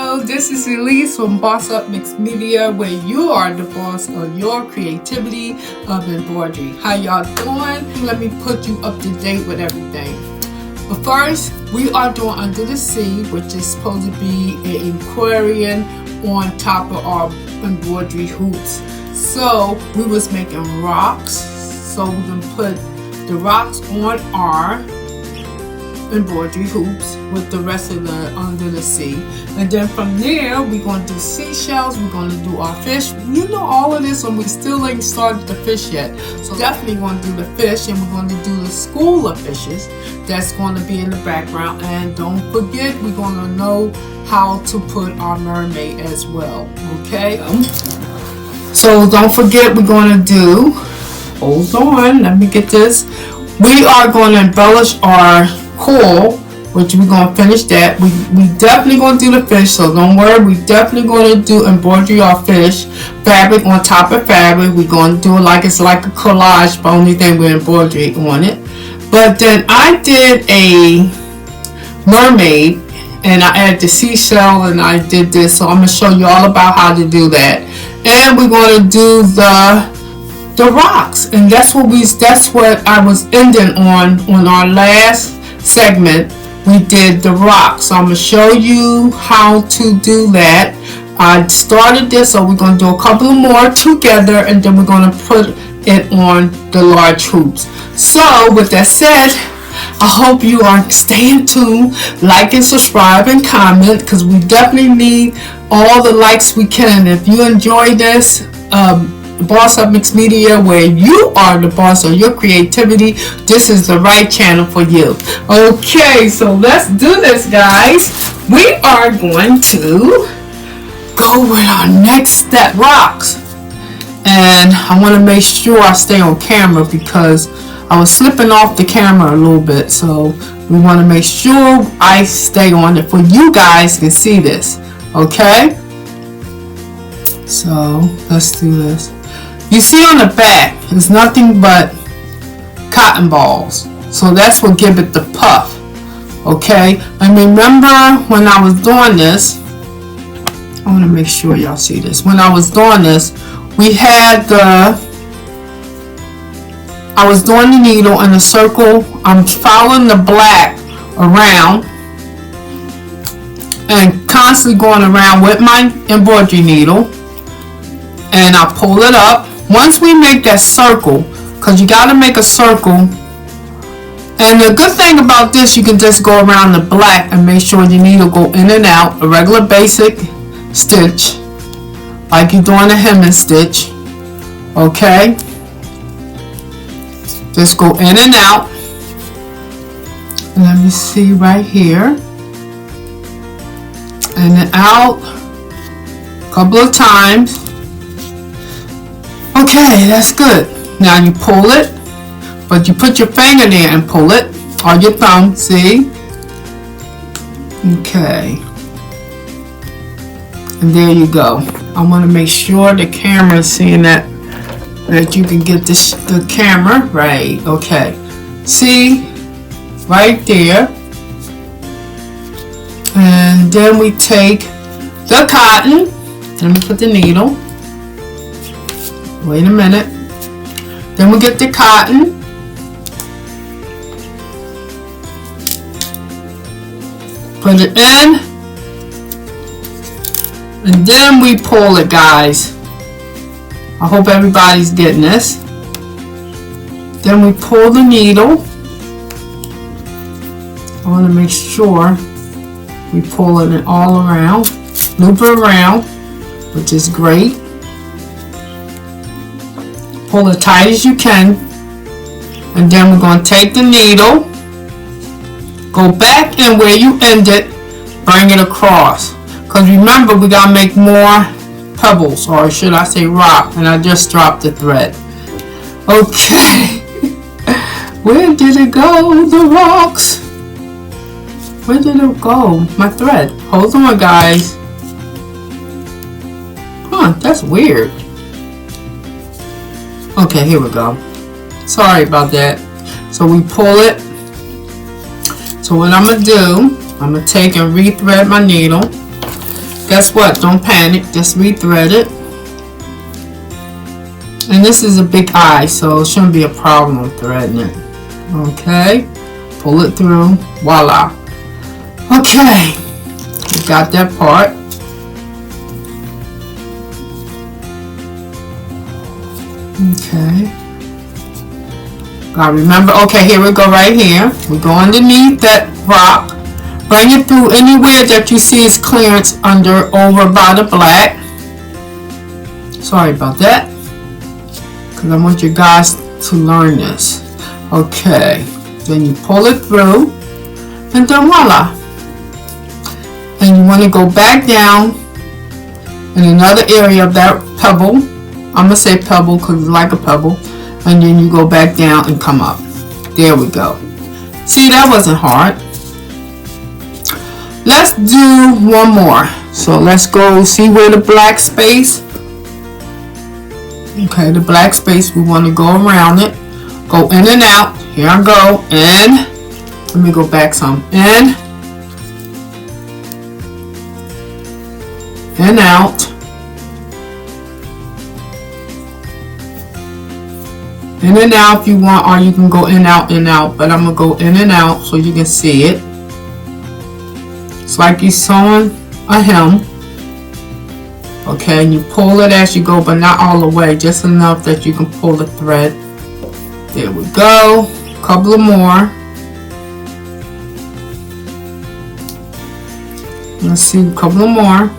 Hello, this is Elise from Bossupmixmedia, where you are the boss of your creativity of embroidery. How y'all doing? Let me put you up to date with everything. But first, we are doing Under the Sea, which is supposed to be an aquarium on top of our embroidery hoops. So we was making rocks, so we can put the rocks on our embroidery hoops with the rest of the Under the Sea. And then from there, we're going to do seashells, we're going to do our fish. You know all of this, and we still ain't started the fish yet. So definitely going to do the fish, and we're going to do the school of fishes that's going to be in the background. And don't forget, we're going to know how to put our mermaid as well, okay? So don't forget, we're going to do, hold on, let me get this. We are going to embellish our coral, which we're going to finish that. We definitely going to do the fish, so don't worry. We definitely going to do embroidery or fish fabric on top of fabric. We're going to do it like it's like a collage, but only thing with embroidery on it. But then I did a mermaid, and I added the seashell, and I did this, so I'm going to show you all about how to do that. And we're going to do the rocks, and that's what I was ending on our last segment. We did the rocks, so I'm going to show you how to do that. I started this, so we're going to do a couple more together, and then we're going to put it on the large hoops. So with that said, I hope you are staying tuned, like and subscribe and comment, because we definitely need all the likes we can. If you enjoy this Bossupmixmedia, where you are the boss of your creativity, this is the right channel for you. Okay, so let's do this, guys. We are going to go with our next step, rocks. And I want to make sure I stay on camera because I was slipping off the camera a little bit, so we want to make sure I stay on it for you guys can see this. Okay, so let's do this. You see on the back is nothing but cotton balls, so that's what give it the puff. Okay, and remember when I was doing this, I want to make sure y'all see this. When I was doing this, we had I was doing the needle in a circle. I'm following the black around and constantly going around with my embroidery needle, and I pull it up. Once we make that circle, because you got to make a circle, and the good thing about this, you can just go around the black and make sure your needle go in and out, a regular basic stitch, like you're doing a hemming stitch. Okay, just go in and out. And let me see right here, and then out a couple of times. Okay, that's good. Now you pull it, but you put your finger there and pull it, or your thumb, see? Okay. And there you go. I want to make sure the camera is seeing that you can get the camera right. Okay. See? Right there. And then we take the cotton. Let me put the needle. Wait a minute. Then we get the cotton. Put it in. And then we pull it, guys. I hope everybody's getting this. Then we pull the needle. I want to make sure we pull it all around. Loop it around, which is great. Pull it tight as you can, and then we're going to take the needle, go back in where you ended, bring it across, because remember we got to make more pebbles, or should I say rock, and I just dropped the thread. Okay. Where did it go, the rocks? Where did it go, my thread? Hold on, guys. Huh, that's weird. Okay, here we go. Sorry about that. So we pull it. So what I'm going to do, I'm going to take and rethread my needle. Guess what? Don't panic. Just rethread it. And this is a big eye, so it shouldn't be a problem with threading it. Okay. Pull it through. Voila. Okay. We got that part. Okay. Now remember, okay, here we go right here. We go underneath that rock. Bring it through anywhere that you see is clearance under over by the black. Sorry about that. Because I want you guys to learn this. Okay. Then you pull it through. And then voila. And you want to go back down in another area of that pebble. I'm going to say pebble because it's like a pebble. And then you go back down and come up. There we go. See, that wasn't hard. Let's do one more. So let's go see where the black space. Okay, the black space, we want to go around it. Go in and out. Here I go. In. Let me go back some. In. And out. In and out if you want, or you can go in, out, but I'm going to go in and out so you can see it. It's like you're sewing a hem. Okay, and you pull it as you go, but not all the way, just enough that you can pull the thread. There we go. A couple of more. Let's see, a couple of more.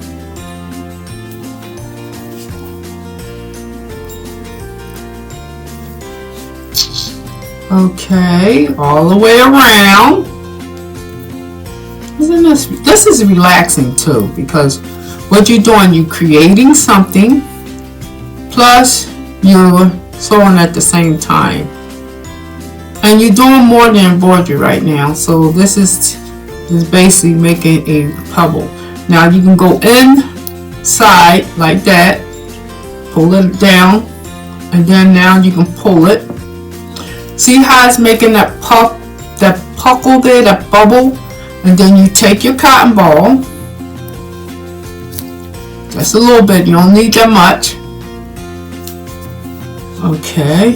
Okay, all the way around. Isn't this is relaxing too, because what you're doing, you're creating something, plus you're sewing at the same time. And you're doing more than embroidery right now, so this is basically making a pebble. Now you can go inside like that, pull it down, and then now you can pull it. See how it's making that puff, that puckle there, that bubble? And then you take your cotton ball, just a little bit, you don't need that much. Okay.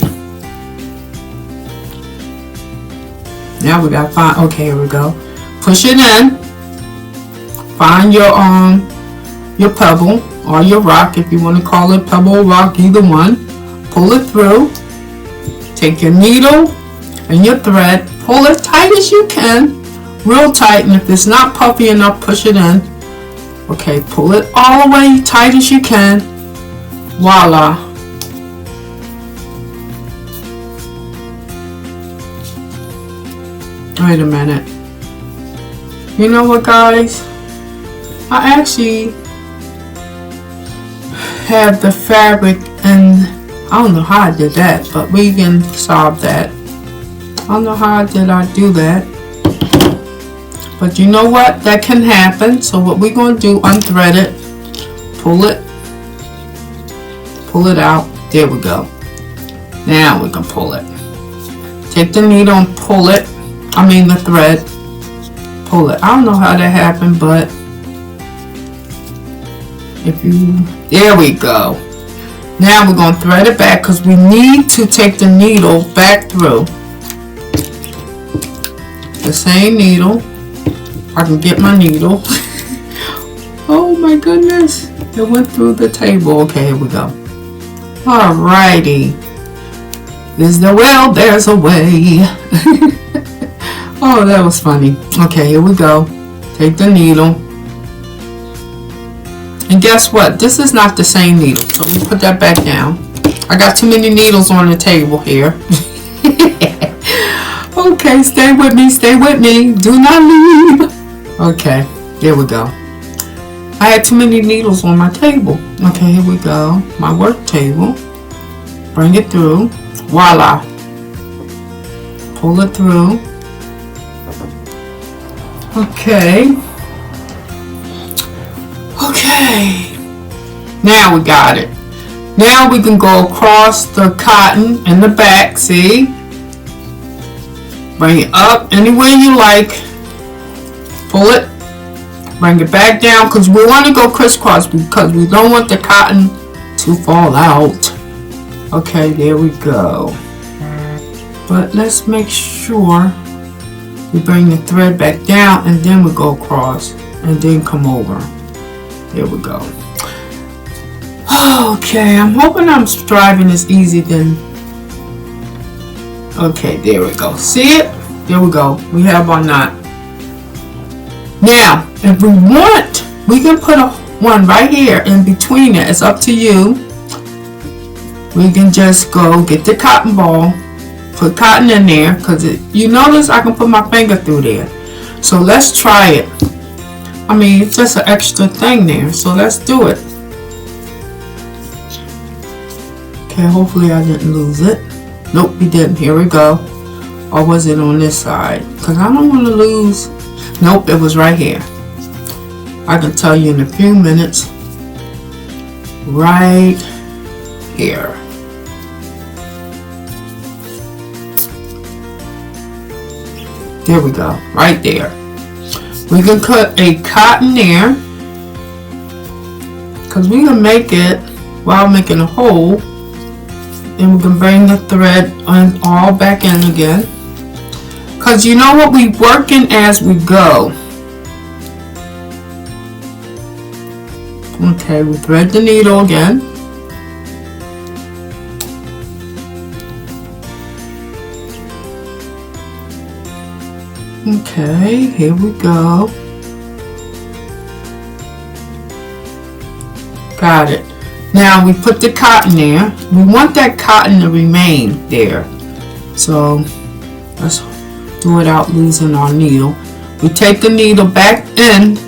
Now we gotta find, okay, here we go. Push it in. Find your pebble or your rock, if you want to call it pebble or rock, either one. Pull it through. Take your needle and your thread, pull it tight as you can, real tight, and if it's not puffy enough, push it in. Okay, pull it all the way tight as you can. Voila. Wait a minute. You know what, guys? I actually have the fabric, and I don't know how I did that, but we can solve that. I don't know how I do that. But you know what? That can happen. So what we're going to do, unthread it, pull it out. There we go. Now we can pull it. Take the needle and pull it. I mean the thread. Pull it. I don't know how that happened, but there we go. Now we're going to thread it back because we need to take the needle back through. The same needle. I can get my needle. Oh my goodness. It went through the table. Okay, here we go. Alrighty. Is there will? There's a way. Oh, that was funny. Okay, here we go. Take the needle. And guess what? This is not the same needle. So we put that back down. I got too many needles on the table here. Okay, stay with me. Stay with me. Do not leave. Okay, there we go. I had too many needles on my table. Okay, here we go. My work table. Bring it through. Voila. Pull it through. Okay. Okay. Now we got it. Now we can go across the cotton in the back, see? Bring it up anywhere you like. Pull it. Bring it back down because we want to go crisscross because we don't want the cotton to fall out. Okay, there we go. But let's make sure we bring the thread back down and then we go across and then come over. There we go. Okay, I'm hoping I'm striving as easy then. Okay, there we go. See it? There we go. We have our knot. Now, if we want, we can put one right here in between it. It's up to you. We can just go get the cotton ball, put cotton in there, because you notice I can put my finger through there. So let's try it. I mean, it's just an extra thing there. So let's do it. Okay, hopefully I didn't lose it. Nope, we didn't. Here we go. Or was it on this side? Because I don't want to lose. Nope, it was right here. I can tell you in a few minutes. Right here. There we go. Right there. We can cut a cotton there. Because we can make it while making a hole. And we can bring the thread on all back in again. Because you know what, we working as we go. Okay, we thread the needle again. Okay, here we go. Got it. Now we put the cotton there. We want that cotton to remain there. So let's do it without losing our needle. We take the needle back in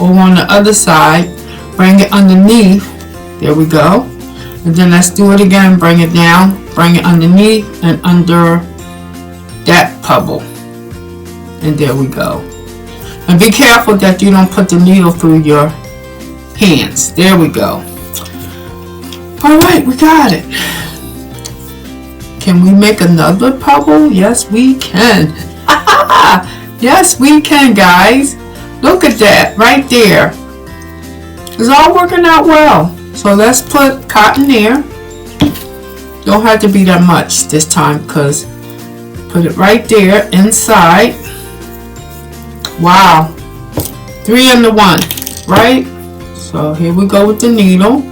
over on the other side, bring it underneath. There we go. And then let's do it again. Bring it down, bring it underneath and under that pebble. And there we go. And be careful that you don't put the needle through your hands. There we go. Alright, we got it. Can we make another pebble? Yes, we can. Yes, we can, guys. Look at that right there. It's all working out well. So let's put cotton there. Don't have to be that much this time because put it right there inside. Wow. 3 into 1, right? So here we go with the needle.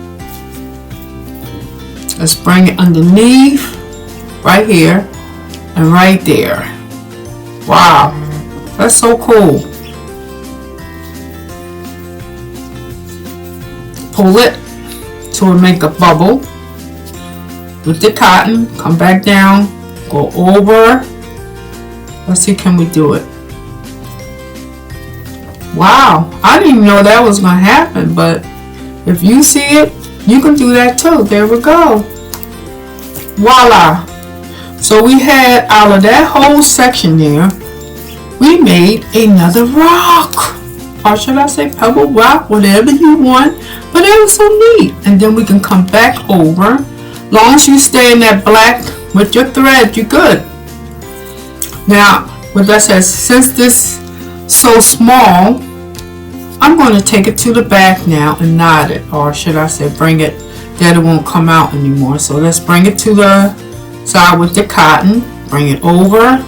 Let's bring it underneath, right here, and right there. Wow, that's so cool. Pull it to make a bubble with the cotton. Come back down, go over. Let's see, can we do it? Wow, I didn't even know that was going to happen, but if you see it, you can do that too. There we go. Voila. So we had out of that whole section there, we made another rock. Or should I say pebble, rock, whatever you want. But it was so neat. And then we can come back over. Long as you stay in that black with your thread, you're good. Now, what that says, since this is so small, I'm going to take it to the back now and knot it, or should I say bring it that it won't come out anymore. So let's bring it to the side with the cotton, bring it over.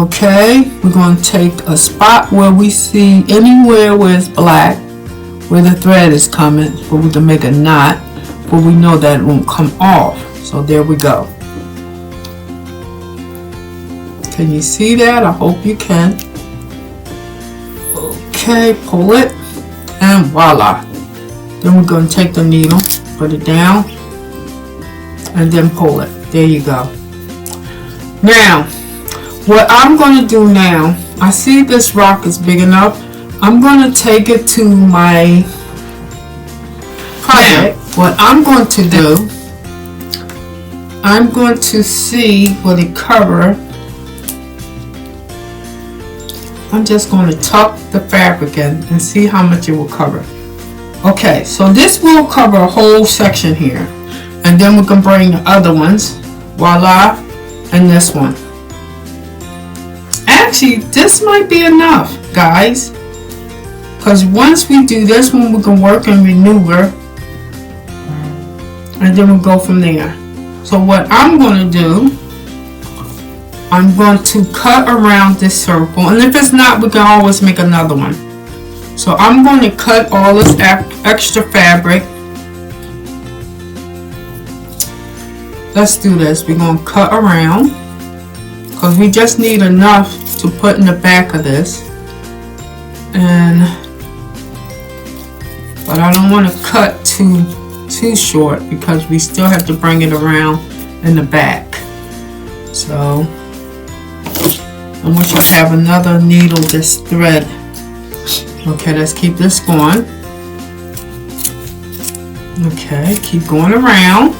Okay, we're going to take a spot where we see anywhere where it's black, where the thread is coming, where we can make a knot, where we know that it won't come off. So there we go. Can you see that? I hope you can. Okay, pull it, and voila. Then we're going to take the needle, put it down, and then pull it. There you go. Now, what I'm going to do now, I see this rock is big enough. I'm going to take it to my project. What I'm going to do, I'm going to see what it covers. I'm just going to tuck the fabric in and see how much it will cover. Okay, so this will cover a whole section here. And then we can bring the other ones. Voila. And this one. And actually, this might be enough, guys. Because once we do this one, we can work and maneuver. And then we'll go from there. So what I'm going to do, I'm going to cut around this circle. And if it's not, we can always make another one. So I'm going to cut all this extra fabric. Let's do this. We're going to cut around. Because we just need enough to put in the back of this. But I don't want to cut too short because we still have to bring it around in the back. So I want you to have another needle, this thread. Okay, let's keep this going. Okay, keep going around.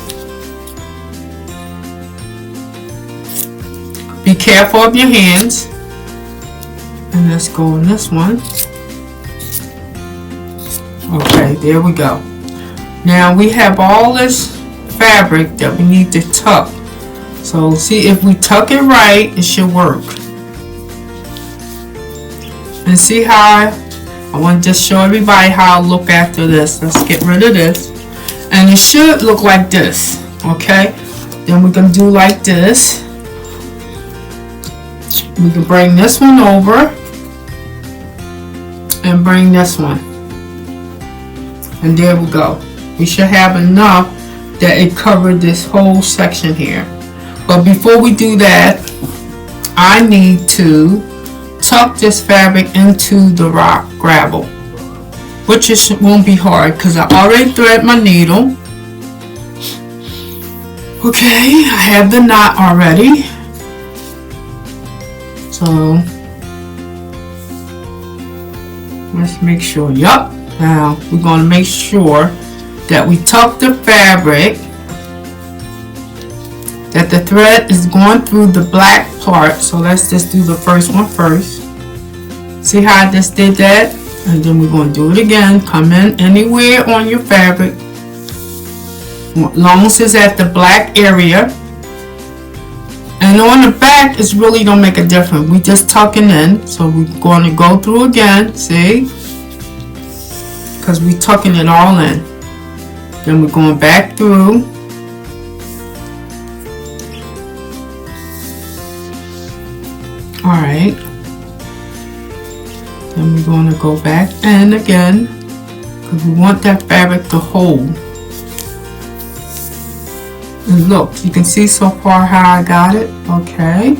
Be careful of your hands. And let's go on this one. Okay, there we go. Now we have all this fabric that we need to tuck. So see, if we tuck it right, it should work. And see how I want to just show everybody how I look after this. Let's get rid of this. And it should look like this. Okay, then we're going to do like this. We can bring this one over and bring this one. And there we go. We should have enough that it covered this whole section here. But before we do that, I need to tuck this fabric into the rock gravel, which won't be hard because I already thread my needle. Okay, I have the knot already. So let's make sure. Yup. Now we're going to make sure that we tuck the fabric, that the thread is going through the black part. So let's just do the first one first. See how I just did that? And then we're going to do it again. Come in anywhere on your fabric, as long as it's at the black area. And on the back, it's really don't make a difference. We just tucking in. So we're going to go through again. See? Because we're tucking it all in. Then we're going back through. Alright. Then we're going to go back in again. Because we want that fabric to hold. And look, you can see so far how I got it. Okay.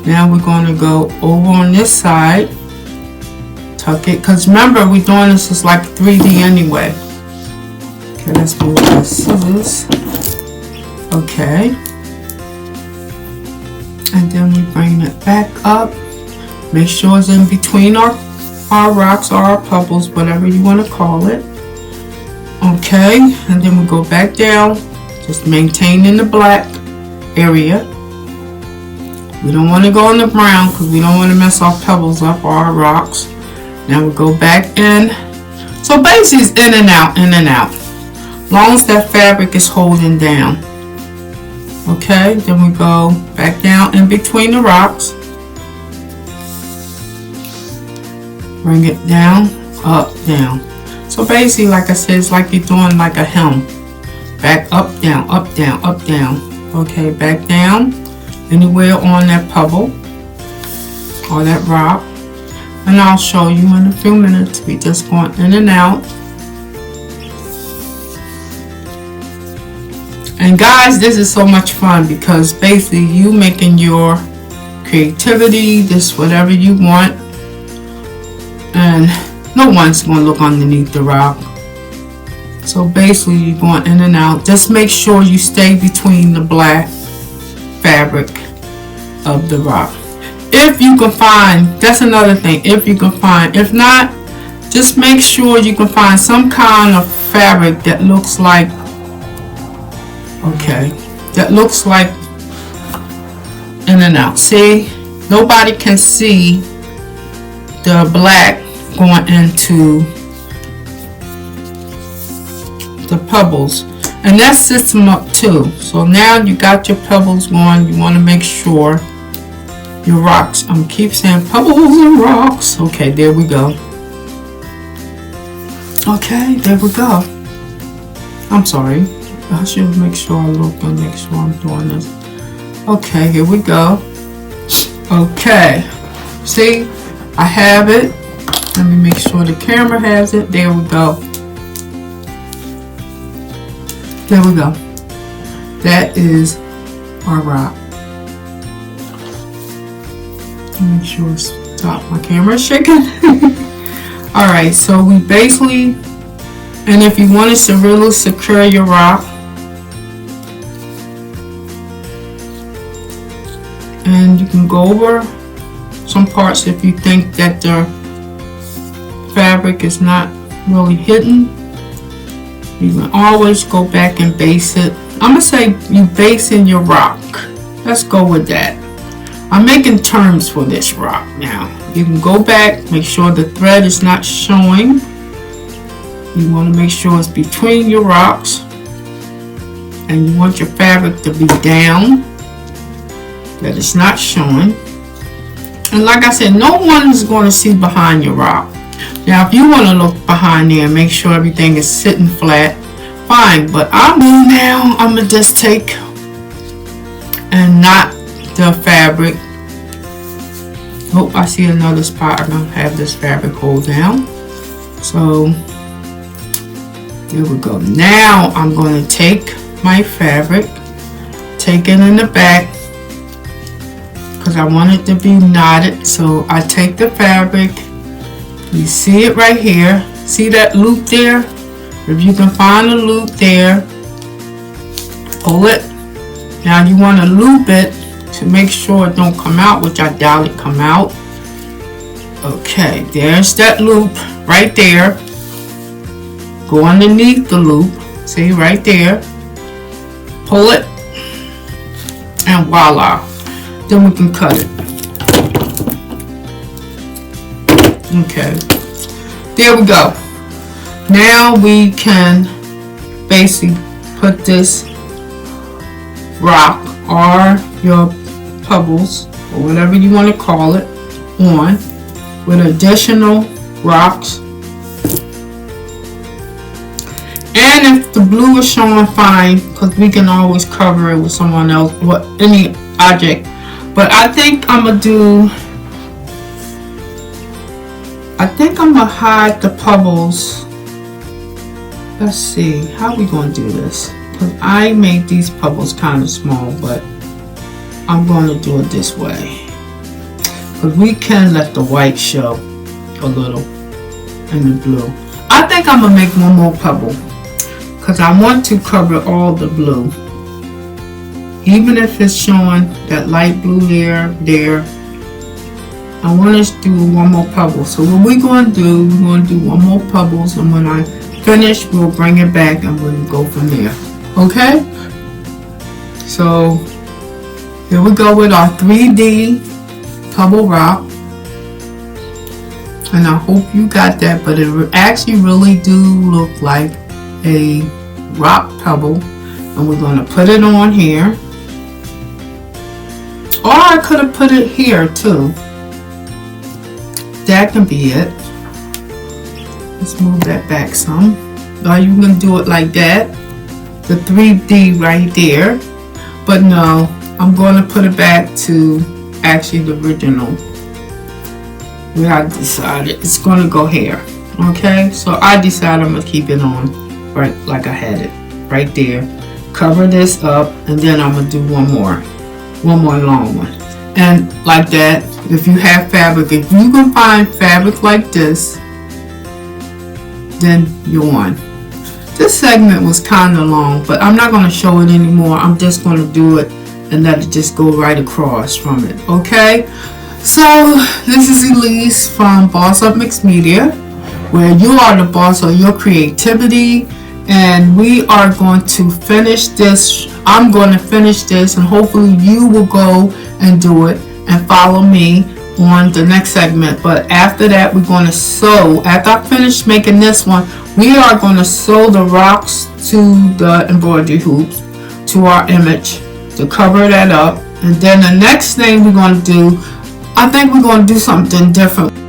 Now we're going to go over on this side. Tuck it. Because remember, we're doing this is like 3D anyway. Okay, let's move the scissors. Okay. And then we bring it back up. Make sure it's in between our rocks or our pebbles, whatever you want to call it. Okay. And then we go back down. Just maintaining the black area. We don't want to go in the brown because we don't want to mess our pebbles up or our rocks. Now we go back in. So basically it's in and out, in and out. As long as that fabric is holding down. Okay, then we go back down in between the rocks. Bring it down, up, down. So basically, like I said, it's like you're doing like a hem. Back, up, down, up, down, up, down. Okay, back down. Anywhere on that pebble or that rock. And I'll show you in a few minutes. We just going in and out. And guys, this is so much fun because basically you making your creativity, this whatever you want. And no one's going to look underneath the rock. So basically you're going in and out. Just make sure you stay between the black fabric of the rock. If you can find, that's another thing, if you can find. If not, just make sure you can find some kind of fabric that looks like, okay, that looks like in and out. See, nobody can see the black going into the pebbles, and that sets them up too. So now you got your pebbles going. You want to make sure your rocks. I'm keep saying pebbles and rocks. Okay, there we go. Okay, there we go. I'm sorry. I should make sure I look and make sure I'm doing this. Okay, here we go. Okay. See, I have it. Let me make sure the camera has it. There we go. There we go. That is our rock. Make sure I stop my camera shaking. Alright, so we basically, and if you wanted to really secure your rock, and you can go over some parts if you think that the fabric is not really hidden. You can always go back and base it. I'm going to say you base in your rock. Let's go with that. I'm making terms for this rock now. You can go back, make sure the thread is not showing. You want to make sure it's between your rocks. And you want your fabric to be down, that it's not showing. And like I said, no one is going to see behind your rock. Now if you want to look behind there and make sure everything is sitting flat, fine. But I'm going to just take and knot the fabric. Oh, I see another spot. I'm going to have this fabric hold down. So there we go. Now I'm going to take my fabric, take it in the back, because I want it to be knotted. So I take the fabric, you see it right here, see that loop there? If you can find a loop there, pull it. Now you want to loop it to make sure it don't come out, which I doubt it come out. Okay, there's that loop right there. Go underneath the loop, see right there, pull it, and voila. Then we can cut it. Okay, there we go. Now we can basically put this rock or your pebbles or whatever you want to call it on with additional rocks. And if the blue is showing, fine, because we can always cover it with someone else, any object. But I think I'm gonna hide the pebbles. Let's see, how we gonna do this? Because I made these pebbles kind of small, but I'm gonna do it this way. Because we can let the white show a little and the blue. I think I'm gonna make one more pebble, because I want to cover all the blue. Even if it's showing that light blue there, I want us to do one more pebble. So what we're going to do, we're going to do one more pebbles, and when I finish, we'll bring it back and we'll go from there. Okay? So here we go with our 3D pebble rock. And I hope you got that, but it actually really do look like a rock pebble. And we're going to put it on here. Or I could have put it here too. That can be it. Let's move that back some. Or you can do it like that. The 3D right there. But no, I'm going to put it back to actually the original. We have decided it's going to go here. Okay, so I decided I'm going to keep it on right like I had it. Right there. Cover this up, and then I'm going to do one more long one. And like that, if you have fabric, if you can find fabric like this, then you're on. This segment was kind of long, but I'm not going to show it anymore. I'm just going to do it and let it just go right across from it. Okay, so this is Elise from Bossupmixmedia, where you are the boss of your creativity. And we are going to finish this. I'm going to finish this, and hopefully you will go and do it and follow me on the next segment. But after that, we're going to sew. After I finish making this one, we are going to sew the rocks to the embroidery hoops to our image to cover that up, And then the next thing we're going to do, I think we're going to do something different.